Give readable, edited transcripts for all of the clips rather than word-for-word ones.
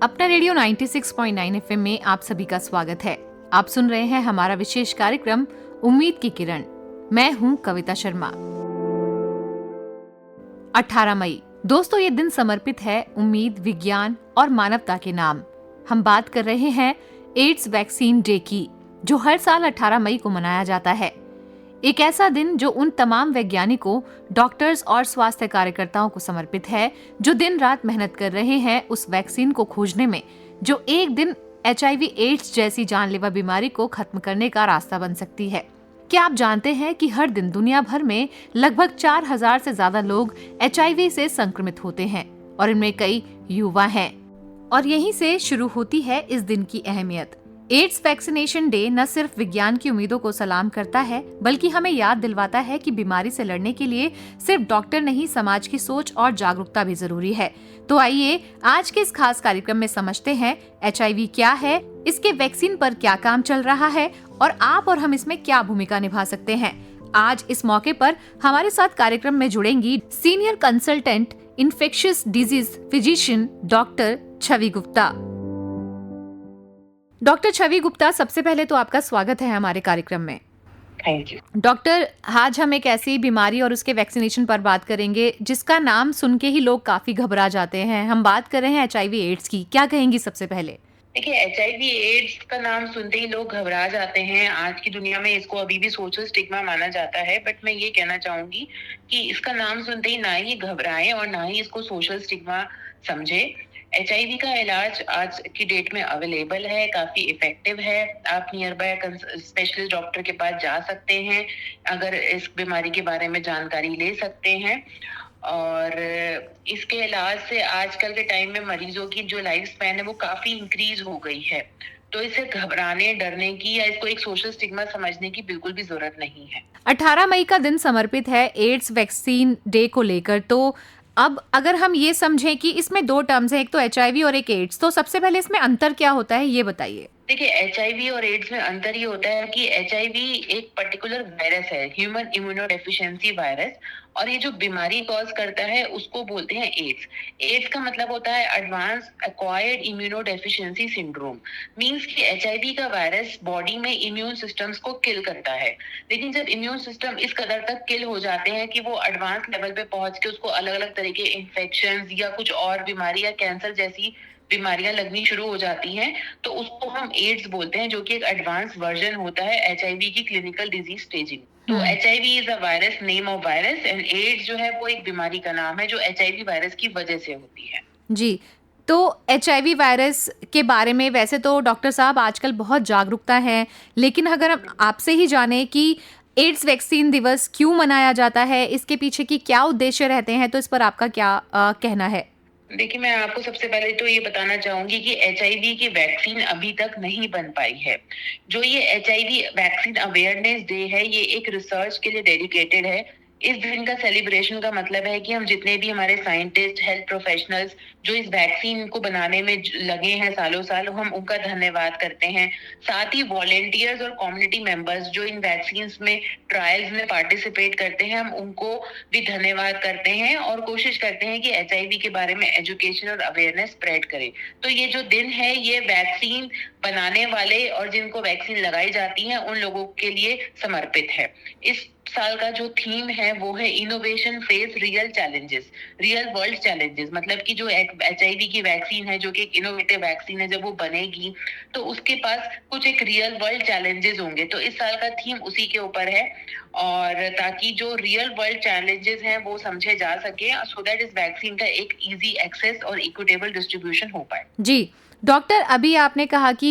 अपना radio 96.9 FM में आप सभी का स्वागत है। आप सुन रहे हैं हमारा विशेष कार्यक्रम उम्मीद की किरण। मैं हूं कविता शर्मा। 18 मई दोस्तों, ये दिन समर्पित है उम्मीद, विज्ञान और मानवता के नाम। हम बात कर रहे हैं एड्स वैक्सीन डे की, जो हर साल 18 मई को मनाया जाता है। एक ऐसा दिन जो उन तमाम वैज्ञानिकों, डॉक्टर्स और स्वास्थ्य कार्यकर्ताओं को समर्पित है जो दिन रात मेहनत कर रहे हैं उस वैक्सीन को खोजने में, जो एक दिन HIV एड्स जैसी जानलेवा बीमारी को खत्म करने का रास्ता बन सकती है। क्या आप जानते हैं कि हर दिन दुनिया भर में लगभग 4000 से ज्यादा लोग HIV से संक्रमित होते हैं और इनमें कई युवा हैं। और यहीं से शुरू होती है इस दिन की अहमियत। एड्स वैक्सीनेशन डे न सिर्फ विज्ञान की उम्मीदों को सलाम करता है, बल्कि हमें याद दिलवाता है कि बीमारी से लड़ने के लिए सिर्फ डॉक्टर नहीं, समाज की सोच और जागरूकता भी जरूरी है। तो आइए आज के इस खास कार्यक्रम में समझते हैं HIV क्या है, इसके वैक्सीन पर क्या काम चल रहा है और आप और हम इसमें क्या भूमिका निभा सकते हैं। आज इस मौके पर हमारे साथ कार्यक्रम में जुड़ेंगी senior consultant infectious disease physician doctor Chhavi Gupta. Doctor Chhavi Gupta, सबसे पहले तो आपका स्वागत है हमारे कार्यक्रम में। थैंक यू डॉक्टर, आज हम एक ऐसी बीमारी और उसके वैक्सीनेशन पर बात करेंगे जिसका नाम सुन के ही लोग काफी घबरा जाते हैं। हम बात कर रहे हैं HIV एड्स की। क्या कहेंगी सबसे पहले? देखिए, HIV एड्स का नाम सुनते ही लोग घबरा जाते हैं। आज की दुनिया में इसको अभी भी सोशल स्टिग्मा माना जाता है, बट मैं ये कहना चाहूंगी कि इसका नाम सुनते ही ना ही घबराएं और ना ही इसको सोशल स्टिग्मा समझे। HIV का इलाज आज की डेट में अवेलेबल है, काफी इफेक्टिव है। आप नियर बाय स्पेशलिस्ट डॉक्टर के पास जा सकते हैं, अगर इस बीमारी के बारे में जानकारी ले सकते हैं। और इसके इलाज से आजकल के टाइम में मरीजों की जो लाइफ स्पैन है वो काफी इंक्रीज हो गई है। तो इसे घबराने, डरने की या इसको एक सोशल स्टिग्मा समझने की बिल्कुल भी जरूरत नहीं है। 18 मई का दिन समर्पित है एड्स वैक्सीन डे को लेकर। तो अब अगर हम ये समझें कि इसमें दो टर्म्स हैं, एक तो HIV और एक एड्स, तो सबसे पहले इसमें अंतर क्या होता है, ये बताइए। देखिए, HIV और एड्स में अंतर ये होता है कि HIV एक पर्टिकुलर वायरस है, ह्यूमन इम्यूनोडेफिशिएंसी वायरस, और ये जो बीमारी कॉज करता है उसको बोलते हैं एड्स। एड्स का मतलब होता है advance acquired immunodeficiency syndrome. Means कि HIV का वायरस बॉडी में इम्यून सिस्टम्स को किल करता है, लेकिन जब इम्यून सिस्टम इस कदर तक किल हो जाते हैं कि वो एडवांस लेवल पे पहुंच के उसको अलग अलग तरह के इन्फेक्शन या कुछ और बीमारी या कैंसर जैसी बीमारियां लगनी शुरू हो जाती हैं, तो उसको हम एड्स बोलते हैं, जो कि एक एडवांस वर्जन होता है HIV की क्लिनिकल डिजीज स्टेजिंग। तो HIV is a virus, name of virus, and AIDS जो है वो एक बीमारी का नाम है जो HIV वायरस की वजह से होती है। जी, तो HIV वायरस के बारे में वैसे तो डॉक्टर साहब आजकल बहुत जागरूकता है, लेकिन अगर हम आपसे ही जाने कि एड्स वैक्सीन दिवस क्यों मनाया जाता है, इसके पीछे की क्या उद्देश्य रहते हैं, तो इस पर आपका क्या कहना है? देखिए, मैं आपको सबसे पहले तो ये बताना चाहूंगी कि HIV की वैक्सीन अभी तक नहीं बन पाई है। जो ये HIV वैक्सीन अवेयरनेस डे है, ये एक रिसर्च के लिए डेडिकेटेड है। इस दिन का सेलिब्रेशन का मतलब है कि हम जितने भी हमारे साइंटिस्ट, हेल्थ प्रोफेशनल्स जो इस वैक्सीन को बनाने में लगे हैं सालों साल, हम उनका धन्यवाद करते हैं। साथ ही वॉलेंटियर्स और कम्युनिटी मेंबर्स जो इन वैक्सीन में ट्रायल्स में पार्टिसिपेट करते हैं, हम उनको भी धन्यवाद करते हैं और कोशिश करते हैं कि HIV के बारे में एजुकेशन और अवेयरनेस स्प्रेड करें। तो ये जो दिन है, ये वैक्सीन बनाने वाले और जिनको वैक्सीन लगाई जाती है उन लोगों के लिए समर्पित है। इस साल का जो थीम है वो है innovation face real challenges, real world challenges. मतलब कि जो HIV की वैक्सीन है, जो कि एक इनोवेटिव वैक्सीन है, जब वो बनेगी तो उसके पास कुछ एक रियल वर्ल्ड चैलेंजेस होंगे। तो इस साल का थीम उसी के ऊपर है, और ताकि जो रियल वर्ल्ड चैलेंजेस हैं वो समझे जा सके, सो दैट इस वैक्सीन का एक इजी एक्सेस और इक्विटेबल डिस्ट्रीब्यूशन हो पाए। जी डॉक्टर, अभी आपने कहा कि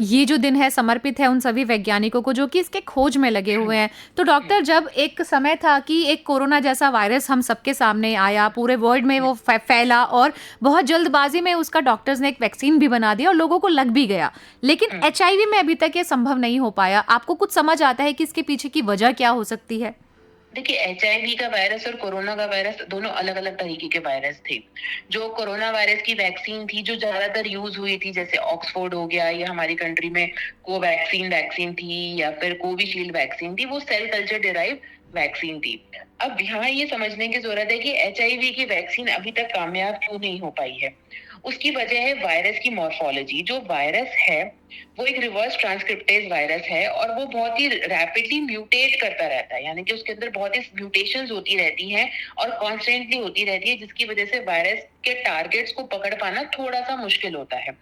ये जो दिन है समर्पित है उन सभी वैज्ञानिकों को जो कि इसके खोज में लगे हुए हैं। तो डॉक्टर, जब एक समय था कि एक कोरोना जैसा वायरस हम सबके सामने आया, पूरे वर्ल्ड में वो फैला और बहुत जल्दबाजी में उसका डॉक्टर्स ने एक वैक्सीन भी बना दिया और लोगों को लग भी गया, लेकिन HIV में अभी तक ये संभव नहीं हो पाया। आपको कुछ समझ आता है कि इसके पीछे की वजह क्या हो सकती है? देखिए, HIV का वायरस और कोरोना का वायरस दोनों अलग अलग तरीके के वायरस थे। जो कोरोना वायरस की वैक्सीन थी, जो ज्यादातर यूज हुई थी, जैसे ऑक्सफोर्ड हो गया, या हमारी कंट्री में कोवैक्सीन वैक्सीन थी, या फिर कोविशील्ड वैक्सीन थी, वो सेल कल्चर डिराइव वैक्सीन थी। अब यहाँ ये समझने की जरूरत है कि HIV की वैक्सीन अभी तक कामयाब क्यों नहीं हो पाई है। उसकी वजह है वायरस की मॉर्फोलॉजी। जो वायरस है वो एक रिवर्स ट्रांसक्रिप्टेज वायरस है और वो बहुत ही रैपिडली म्यूटेट करता रहता है, यानी कि उसके अंदर बहुत ही म्यूटेशंस होती रहती हैं और कॉन्स्टेंटली होती रहती है, जिसकी वजह से वायरस के टारगेट्स को पकड़ पाना थोड़ा सा मुश्किल होता है।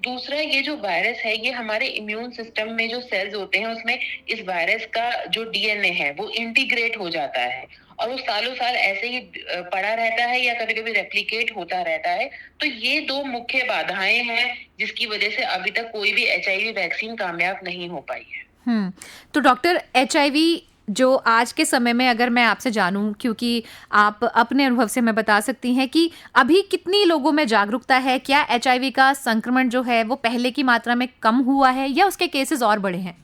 दूसरा, ये जो वायरस है ये हमारे इम्यून सिस्टम में जो सेल्स होते हैं उसमें इस वायरस का जो डीएनए है वो इंटीग्रेट हो जाता है और वो सालों साल ऐसे ही पड़ा रहता है या कभी कभी रेप्लिकेट होता रहता है। तो ये दो मुख्य बाधाएं हैं जिसकी वजह से अभी तक कोई भी एचआईवी वैक्सीन कामयाब नहीं हो पाई है। तो डॉक्टर, एचआईवी जो आज के समय में, अगर मैं आपसे जानूं, क्योंकि आप अपने अनुभव से मैं बता सकती हैं कि अभी कितनी लोगों में जागरूकता है, क्या एचआईवी का संक्रमण जो है वो पहले की मात्रा में कम हुआ है या उसके केसेस और बढ़े हैं?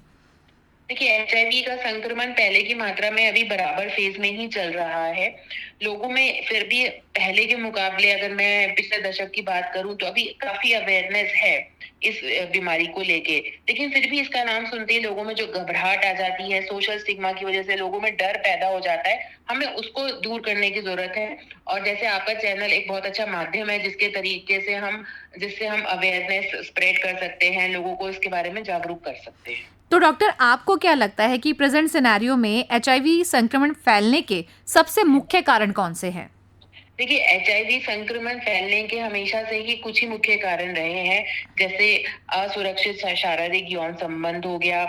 देखिए, एचआईवी का संक्रमण पहले की मात्रा में अभी बराबर फेज में ही चल रहा है। लोगों में फिर भी पहले के मुकाबले, अगर मैं पिछले दशक की बात करूं, तो अभी काफी अवेयरनेस है इस बीमारी को लेके। लेकिन फिर भी इसका नाम सुनते ही लोगों में जो घबराहट आ जाती है, सोशल स्टिग्मा की वजह से लोगों में डर पैदा हो जाता है। हमें उसको दूर करने की जरूरत है और जैसे आपका चैनल एक बहुत अच्छा माध्यम है जिससे हम अवेयरनेस स्प्रेड कर सकते हैं, लोगों को इसके बारे में जागरूक कर सकते हैं। तो डॉक्टर, आपको क्या लगता है कि प्रेजेंट सिनेरियो में एचआईवी संक्रमण फैलने के सबसे मुख्य कारण कौन से हैं? देखिए, एचआईवी संक्रमण फैलने के हमेशा से ही कुछ ही मुख्य कारण रहे हैं, जैसे असुरक्षित शारीरिक यौन संबंध हो गया,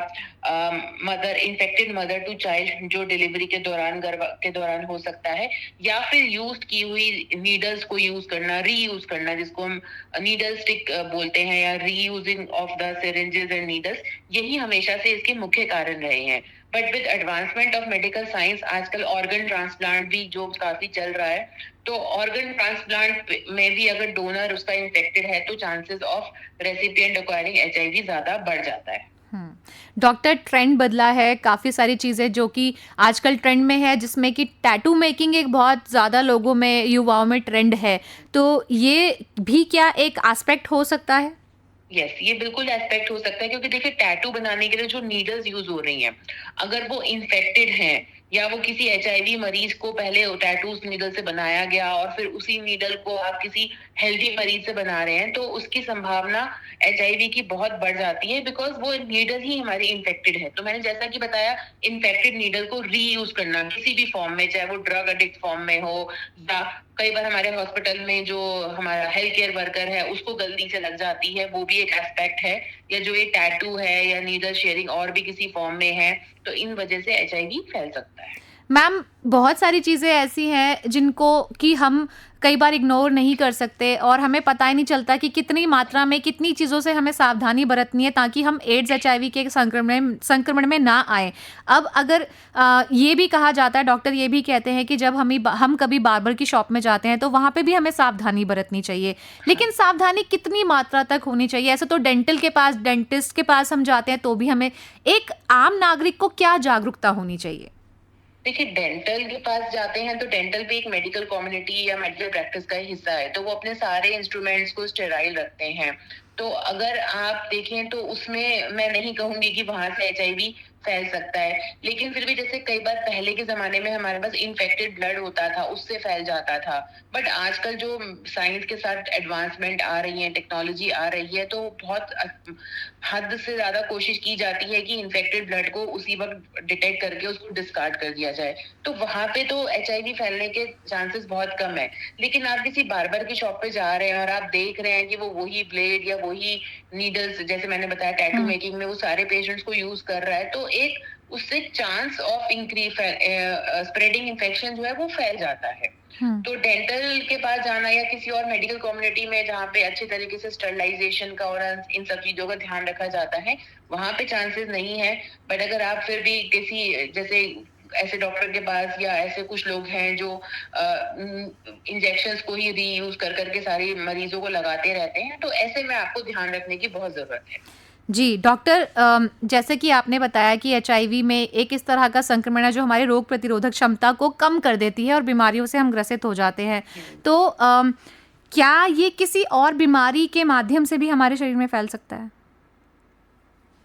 इन्फेक्टेड मदर टू चाइल्ड जो डिलीवरी के दौरान, गर्भ के दौरान हो सकता है, या फिर यूज की हुई नीडल्स को यूज करना, रीयूज करना, जिसको हम नीडल स्टिक बोलते हैं, या reusing of the syringes and needles. यही हमेशा से इसके मुख्य कारण रहे हैं। But with advancement of medical science आजकल ऑर्गन ट्रांसप्लांट भी जो काफी चल रहा है, तो ऑर्गन ट्रांसप्लांट में भी अगर डोनर उसका इन्फेक्टेड है तो chances of recipient acquiring HIV ज्यादा बढ़ जाता है। डॉक्टर, ट्रेंड बदला है, काफ़ी सारी चीज़ें जो कि आजकल ट्रेंड में है, जिसमें कि टैटू मेकिंग एक बहुत ज़्यादा लोगों में, युवाओं में ट्रेंड है, तो ये भी क्या एक एस्पेक्ट हो सकता है? यस, ये बिल्कुल एस्पेक्ट हो सकता है, क्योंकि देखिए, टैटू बनाने के लिए जो नीडल्स यूज हो रही हैं, अगर वो इन्फेक्टेड हैं या वो किसी एचआईवी मरीज को पहले टैटू उस नीडल से बनाया गया और फिर उसी नीडल को आप किसी हेल्दी मरीज से बना रहे हैं, तो उसकी संभावना एचआईवी की बहुत बढ़ जाती है, बिकॉज वो नीडल ही हमारी इन्फेक्टेड है। तो मैंने जैसा कि बताया, इन्फेक्टेड नीडल को रीयूज करना किसी भी फॉर्म में, चाहे वो ड्रग एडिक्ट फॉर्म में हो, या कई बार हमारे हॉस्पिटल में जो हमारा हेल्थ केयर वर्कर है उसको गलती से लग जाती है, वो भी एक एस्पेक्ट है। या जो ये टैटू है या नीडल शेयरिंग और भी किसी फॉर्म में है, तो इन वजह से एचआईवी फैल सकता है। मैम, बहुत सारी चीज़ें ऐसी हैं जिनको कि हम कई बार इग्नोर नहीं कर सकते और हमें पता ही नहीं चलता कि कितनी मात्रा में कितनी चीज़ों से हमें सावधानी बरतनी है ताकि हम एड्स एचआईवी के संक्रमण में ना आए। अब अगर ये भी कहा जाता है, डॉक्टर ये भी कहते हैं कि जब हम कभी बार्बर की शॉप में जाते हैं तो वहाँ पे भी हमें सावधानी बरतनी चाहिए, लेकिन सावधानी कितनी मात्रा तक होनी चाहिए? ऐसे तो डेंटिस्ट के पास हम जाते हैं तो भी हमें, एक आम नागरिक को क्या जागरूकता होनी चाहिए? देखिए, डेंटल के पास जाते हैं तो डेंटल भी एक मेडिकल कम्युनिटी या मेडिकल प्रैक्टिस का हिस्सा है, तो वो अपने सारे इंस्ट्रूमेंट्स को स्टेराइल रखते हैं। तो अगर आप देखें तो उसमें मैं नहीं कहूंगी कि वहां से एचआईवी फैल सकता है, लेकिन फिर भी जैसे कई बार पहले के जमाने में हमारे पास इन्फेक्टेड ब्लड होता था, उससे फैल जाता था। बट आजकल जो साइंस के साथ एडवांसमेंट आ रही है, टेक्नोलॉजी आ रही है, तो बहुत हद से ज्यादा कोशिश की जाती है कि इन्फेक्टेड ब्लड को उसी वक्त डिटेक्ट करके उसको डिस्कार्ड कर दिया जाए। तो वहां पे तो एचआईवी फैलने के चांसेस बहुत कम है। लेकिन आप किसी बार्बर की शॉप पे जा रहे हैं और आप देख रहे हैं कि वो वही ब्लेड या वही नीडल्स, जैसे मैंने बताया टैटू मेकिंग में, वो सारे पेशेंट्स को यूज कर रहा है, तो एक उससे chance of increase spreading infection जो है वो फैल जाता है। तो डेंटल के पास जाना या किसी और मेडिकल कम्युनिटी में जहाँ पे अच्छे तरीके से स्टरलाइजेशन का और इन सब चीजों का ध्यान रखा जाता है, वहां पे चांसेस नहीं है। बट अगर आप फिर भी किसी जैसे ऐसे डॉक्टर के पास, या ऐसे कुछ लोग हैं जो इंजेक्शंस को ही रीयूज कर करके सारी मरीजों को लगाते रहते हैं, तो ऐसे में आपको ध्यान रखने की बहुत जरूरत है। जी डॉक्टर, जैसे कि आपने बताया कि एचआईवी में एक इस तरह का संक्रमण है जो हमारी रोग प्रतिरोधक क्षमता को कम कर देती है और बीमारियों से हम ग्रसित हो जाते हैं, तो क्या ये किसी और बीमारी के माध्यम से भी हमारे शरीर में फैल सकता है?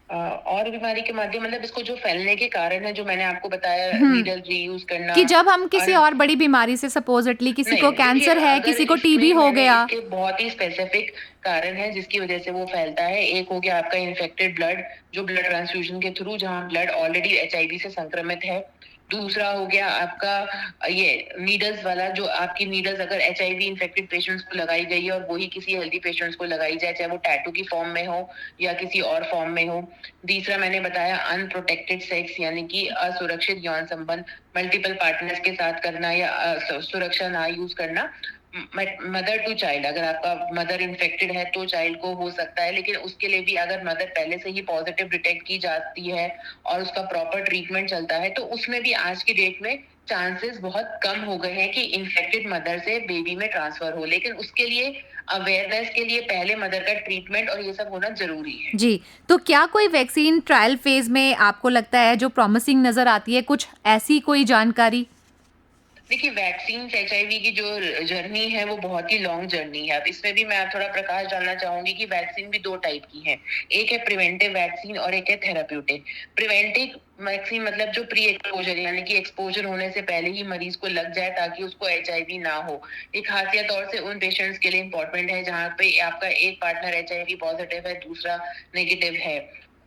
और बीमारी के माध्यम मतलब इसको जो फैलने के कारण है, जो मैंने आपको बताया, हम्म, नीडल रीयूज करना। कि जब हम किसी और और बड़ी बीमारी से सपोजिटली किसी नहीं, को देखिए, कैंसर है, अगर किसी को टीबी इसमें हो मैंने गया। इसके बहुत ही स्पेसिफिक कारण है जिसकी वजह से वो फैलता है। एक हो गया आपका इन्फेक्टेड ब्लड, जो ब्लड ट्रांसफ्यूजन के थ्रू, जहां ब्लड ऑलरेडी एचआईवी से संक्रमित है। दूसरा हो गया आपका ये नीडल्स वाला, जो आपकी नीडल्स अगर एचआईवी इन्फेक्टेड पेशेंट्स को लगाई गई है और वही किसी हेल्दी पेशेंट्स को लगाई जाए, चाहे वो टैटू की फॉर्म में हो या किसी और फॉर्म में हो। तीसरा मैंने बताया अनप्रोटेक्टेड सेक्स, यानी कि असुरक्षित यौन संबंध मल्टीपल पार्टनर्स के साथ करना या सुरक्षा ना यूज करना। मदर टू चाइल्ड, अगर आपका मदर इन्फेक्टेड है तो चाइल्ड को हो सकता है, लेकिन उसके लिए भी अगर मदर पहले से ही पॉजिटिव डिटेक्ट की जाती है और उसका प्रॉपर ट्रीटमेंट चलता है, तो उसमें भी आज की डेट में चांसेस बहुत कम हो गए हैं कि इन्फेक्टेड मदर से बेबी में ट्रांसफर हो। लेकिन उसके लिए अवेयरनेस के लिए पहले मदर का ट्रीटमेंट और ये सब होना जरूरी है। जी, तो क्या कोई वैक्सीन ट्रायल फेज में आपको लगता है जो प्रॉमिसिंग नजर आती है, कुछ ऐसी कोई जानकारी? देखिए, वैक्सीन एचआईवी की जो जर्नी है वो बहुत ही लॉन्ग जर्नी है। अब इसमें भी मैं थोड़ा प्रकाश डालना चाहूंगी कि वैक्सीन भी दो टाइप की है। एक है प्रिवेंटिव वैक्सीन और एक है थेराप्यूटिक। प्रिवेंटिव वैक्सीन मतलब जो प्री एक्सपोजर, यानी कि एक्सपोजर होने से पहले ही मरीज को लग जाए ताकि उसको एचआईवी ना हो। ये खासियत तौर से उन पेशेंट्स के लिए इंपॉर्टेंट है जहाँ पे आपका एक पार्टनर एचआईवी पॉजिटिव है, दूसरा नेगेटिव है।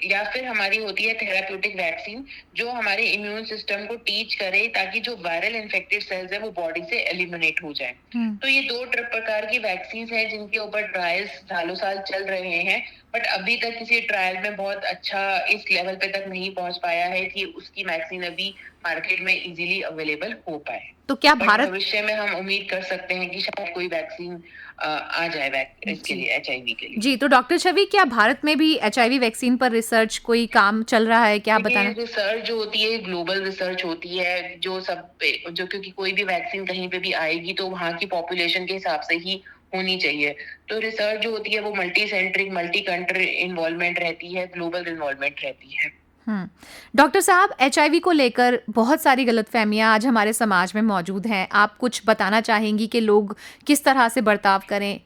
या फिर हमारी होती है थेराप्यूटिक वैक्सीन, जो हमारे इम्यून सिस्टम को टीच करे ताकि जो वायरल इन्फेक्टेड सेल्स है वो बॉडी से एलिमिनेट हो जाए। तो ये दो प्रकार की वैक्सीन हैं जिनके ऊपर ट्रायल्स सालों साल चल रहे हैं, बट अभी तक किसी ट्रायल में बहुत अच्छा इस लेवल पे तक नहीं पहुंच पाया है कि उसकी वैक्सीन अभी मार्केट में इजीली अवेलेबल हो पाए। तो क्या बट भारत भविष्य में हम उम्मीद कर सकते हैं कि शायद कोई वैक्सीन आ जाए इसके जी लिए, एचआईवी के लिए। जी, तो डॉक्टर छवि, क्या भारत में भी एचआईवी वैक्सीन पर रिसर्च कोई काम चल रहा है, क्या देखिए, बताना? रिसर्च जो होती है ग्लोबल रिसर्च होती है, जो सब पे जो, क्योंकि कोई भी वैक्सीन कहीं पे भी आएगी तो वहाँ की पॉपुलेशन के हिसाब से ही होनी चाहिए। तो रिसर्च जो होती है वो multi centric, multi country involvement रहती है, ग्लोबल इन्वॉल्वमेंट रहती है। डॉक्टर साहब, एचआईवी को लेकर बहुत सारी गलतफहमियां आज हमारे समाज में मौजूद हैं। आप कुछ बताना चाहेंगी कि लोग किस तरह से बर्ताव करें?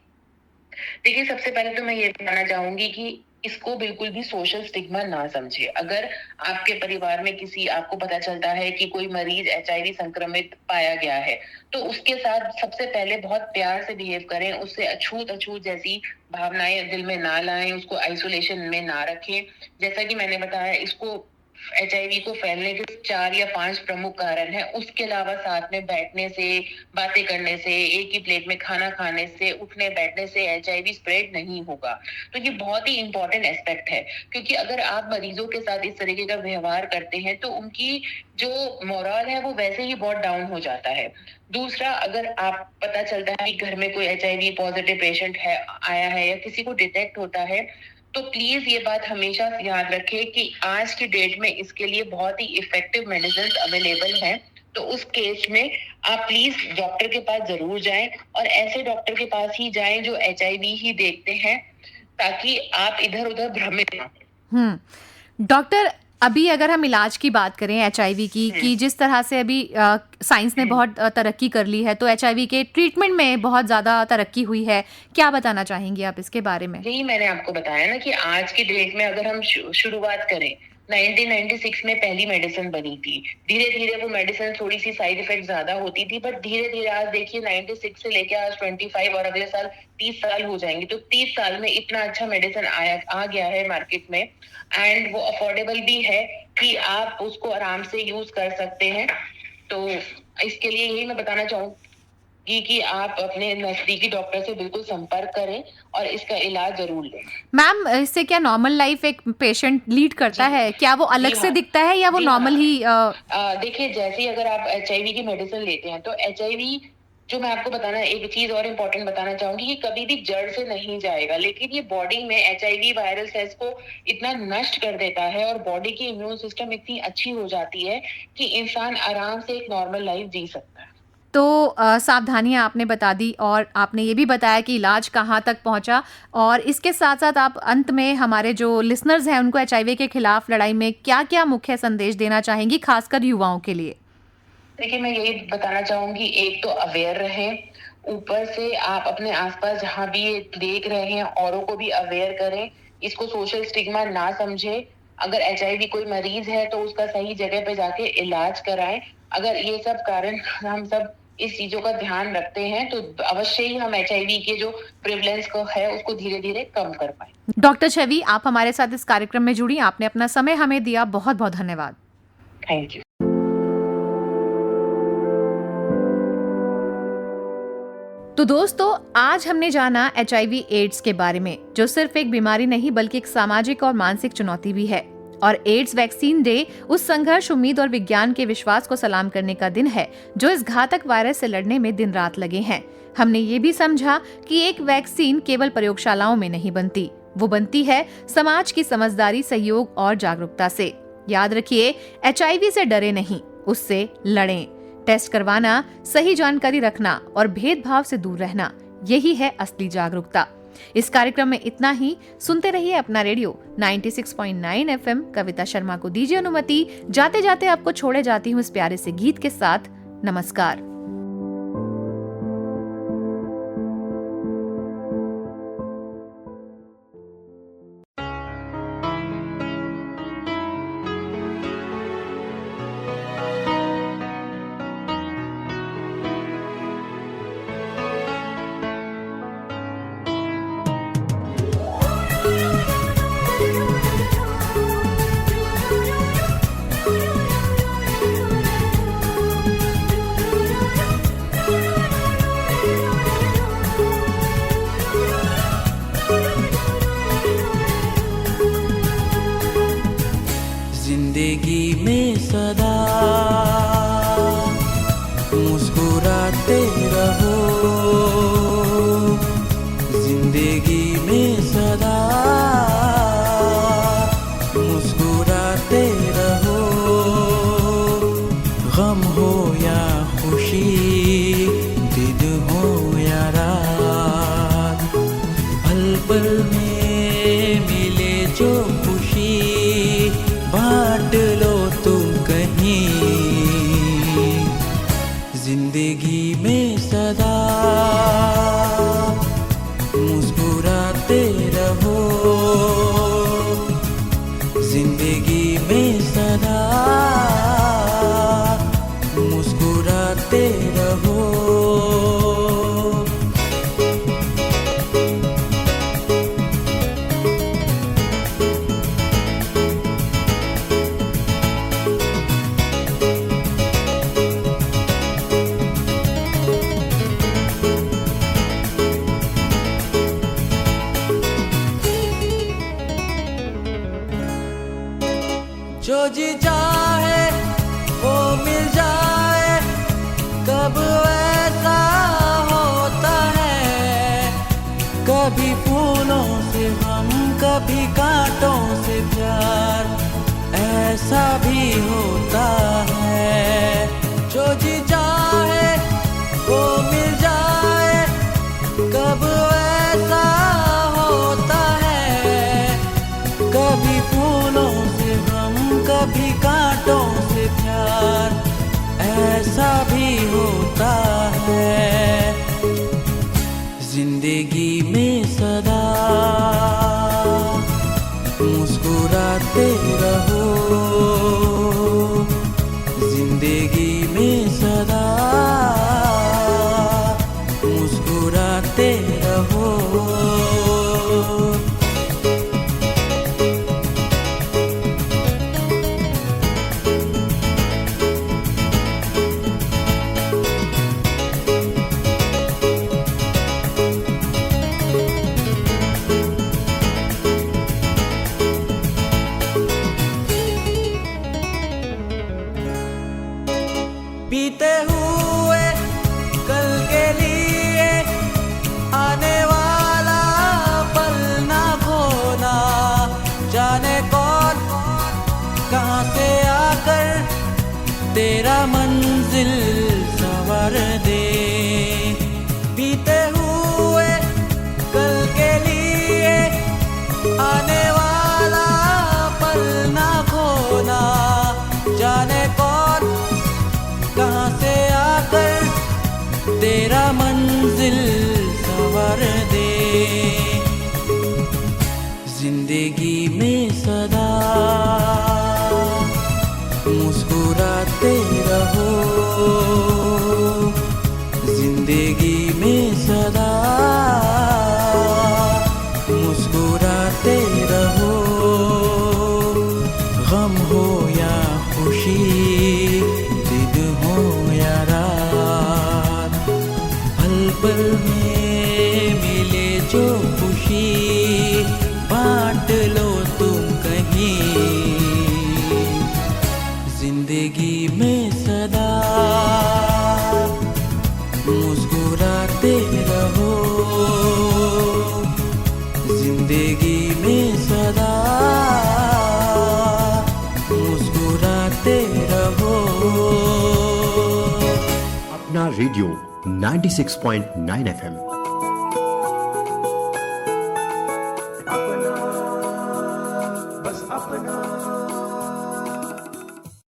देखिए, सबसे पहले तो मैं ये बताना चाहूंगी कि इसको बिल्कुल भी सोशल स्टिग्मा ना समझे। अगर आपके परिवार में किसी आपको पता चलता है कि कोई मरीज एचआईवी संक्रमित पाया गया है, तो उसके साथ सबसे पहले बहुत प्यार से बिहेव करें, उससे अछूत अछूत जैसी भावनाएं दिल में ना लाएं, उसको आइसोलेशन में ना रखें। जैसा कि मैंने बताया, इसको एचआईवी को फैलने के 4 या 5 प्रमुख कारण हैं। उसके अलावा साथ में बैठने से, बातें करने से, एक ही प्लेट में खाना खाने से, उठने बैठने से एचआईवी स्प्रेड नहीं होगा। तो ये बहुत ही इंपॉर्टेंट एस्पेक्ट है, क्योंकि अगर आप मरीजों के साथ इस तरीके का व्यवहार करते हैं तो उनकी जो मोरल है वो वैसे ही बहुत डाउन हो जाता है। दूसरा, अगर आप पता चलता है कि घर में कोई एचआईवी पॉजिटिव पेशेंट है, आया है या किसी को डिटेक्ट होता है, तो प्लीज ये बात हमेशा याद रखें कि आज की डेट में इसके लिए बहुत ही इफेक्टिव मेडिसिन अवेलेबल हैं। तो उस केस में आप प्लीज डॉक्टर के पास जरूर जाएं, और ऐसे डॉक्टर के पास ही जाएं जो एचआईवी ही देखते हैं, ताकि आप इधर उधर भ्रमित ना हो। डॉक्टर, अभी अगर हम इलाज की बात करें एचआईवी की, कि जिस तरह से अभी साइंस ने बहुत तरक्की कर ली है, तो एचआईवी के ट्रीटमेंट में बहुत ज़्यादा तरक्की हुई है। क्या बताना चाहेंगी आप इसके बारे में? यही मैंने आपको बताया ना कि आज की डेट में अगर हम शुरुआत करें, 1996 में पहली मेडिसिन बनी थी। धीरे धीरे वो मेडिसिन थोड़ी सी साइड इफेक्ट ज्यादा होती थी, बट धीरे धीरे आज देखिए 96 से लेके आज 25 और अगले साल 30 साल हो जाएंगे, तो 30 साल में इतना अच्छा मेडिसिन आ गया है मार्केट में, एंड वो अफोर्डेबल भी है कि आप उसको आराम से यूज कर सकते हैं। तो इसके लिए यही मैं बताना चाहूंगी कि आप अपने नजदीकी डॉक्टर से बिल्कुल संपर्क करें और इसका इलाज जरूर लें। मैम, इससे क्या नॉर्मल लाइफ एक पेशेंट लीड करता है? क्या वो अलग से दिखता है या वो नॉर्मल ही? देखिए, जैसे ही अगर आप एचआईवी की मेडिसिन लेते हैं, तो एचआईवी, जो मैं आपको बताना, एक चीज और इम्पोर्टेंट बताना चाहूंगी, कि कभी भी जड़ से नहीं जाएगा, लेकिन ये बॉडी में एचआईवी वायरल सेल्स को इतना नष्ट कर देता है और बॉडी की इम्यून सिस्टम इतनी अच्छी हो जाती है कि इंसान आराम से एक नॉर्मल लाइफ जी सकता है। तो सावधानियां आपने बता दी, और आपने ये भी बताया कि इलाज कहाँ तक पहुंचा, और इसके साथ साथ आप अंत में हमारे जो लिसनर्स हैं उनको एचआईवी के खिलाफ लड़ाई में क्या क्या मुख्य संदेश देना चाहेंगी, खासकर युवाओं के लिए? देखिए, मैं यही बताना चाहूंगी, एक तो अवेयर रहें, ऊपर से आप अपने आसपास जहां भी ये देख रहे हैं औरों को भी अवेयर करें, इसको सोशल स्टिग्मा ना समझे। अगर HIV कोई मरीज है तो उसका सही जगह पे जाके इलाज कराएं। अगर ये सब कारण हम सब इस चीजों का ध्यान रखते हैं तो अवश्य ही हम HIV के जो प्रिवलेंस को है उसको धीरे धीरे कम कर पाए। डॉक्टर छवि, आप हमारे साथ इस कार्यक्रम में जुड़ी, आपने अपना समय हमें दिया, बहुत बहुत धन्यवाद। Thank you. तो दोस्तों, आज हमने जाना HIV एड्स के बारे में, जो सिर्फ एक बीमारी नहीं बल्कि एक सामाजिक और मानसिक चुनौती भी है। और एड्स वैक्सीन डे उस संघर्ष, उम्मीद और विज्ञान के विश्वास को सलाम करने का दिन है जो इस घातक वायरस से लड़ने में दिन रात लगे हैं। हमने ये भी समझा कि एक वैक्सीन केवल प्रयोगशालाओं में नहीं बनती, वो बनती है समाज की समझदारी, सहयोग और जागरूकता से। याद रखिए, HIV से डरे नहीं, उससे लड़ें। टेस्ट करवाना, सही जानकारी रखना और भेदभाव से दूर रहना, यही है असली जागरूकता। इस कार्यक्रम में इतना ही। सुनते रहिए अपना रेडियो 96.9 FM। कविता शर्मा को दीजिए अनुमति। जाते जाते आपको छोड़े जाती हूँ इस प्यारे से गीत के साथ। नमस्कार। जिंदगी में सदा मुस्कुराते रहो, जिंदगी में सदा मुस्कुराते रहो। गम हो या खुशी, दिन हो या रात, पल पल में मिले जो खुशी बांट लो तुम कहीं। जिंदगी में सदा मुस्कुराते रहो, जिंदगी में सदा मुस्कुराते रहो। जो जी चाहे वो मिल जाए, कब ऐसा होता है। कभी फूलों से हम, कभी कांटों से प्यार, ऐसा भी होता है। जो जी चाहे वो मिल जाए, कब ऐसा होता है। कभी फूलों से हम, कभी कांटों से प्यार, ऐसा भी होता है। जिंदगी में सदा मुस्कुराते रहो, जिंदगी में सदा मुस्कुराते रहो। बीते हुए कल के लिए आने वाला पल में मिले जो खुशी बांट लो तुम कहीं, जिंदगी में सदा मुस्कुराते रहो, जिंदगी में सदा मुस्कुराते रहो। अपना रेडियो 96.9 FM